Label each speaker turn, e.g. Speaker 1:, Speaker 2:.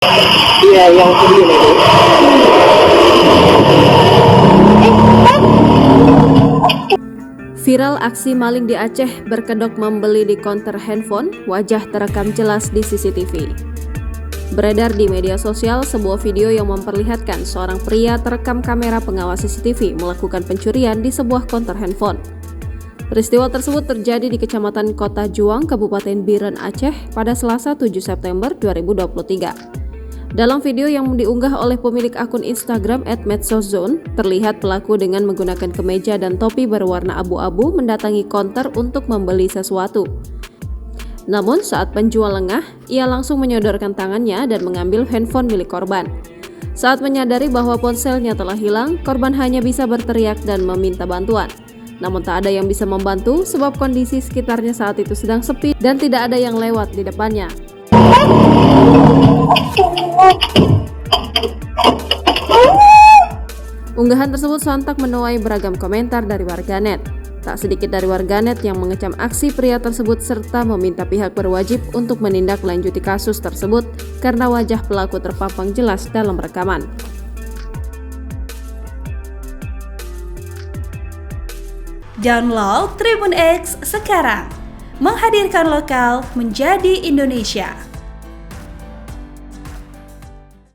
Speaker 1: Iya, yang kiri itu.
Speaker 2: Viral aksi maling di Aceh berkedok membeli di konter handphone, wajah terekam jelas di CCTV. Beredar di media sosial sebuah video yang memperlihatkan seorang pria terekam kamera pengawas CCTV melakukan pencurian di sebuah konter handphone. Peristiwa tersebut terjadi di Kecamatan Kota Juang, Kabupaten Biren, Aceh pada Selasa 7 September 2023. Dalam video yang diunggah oleh pemilik akun Instagram @medsozone, terlihat pelaku dengan menggunakan kemeja dan topi berwarna abu-abu mendatangi konter untuk membeli sesuatu. Namun saat penjual lengah, ia langsung menyodorkan tangannya dan mengambil handphone milik korban. Saat menyadari bahwa ponselnya telah hilang, korban hanya bisa berteriak dan meminta bantuan. Namun tak ada yang bisa membantu sebab kondisi sekitarnya saat itu sedang sepi dan tidak ada yang lewat di depannya. Unggahan tersebut sontak menuai beragam komentar dari warganet. Tak sedikit dari warganet yang mengecam aksi pria tersebut serta meminta pihak berwajib untuk menindaklanjuti kasus tersebut karena wajah pelaku terpampang jelas dalam rekaman.
Speaker 3: Download Tribun X sekarang, menghadirkan lokal menjadi Indonesia.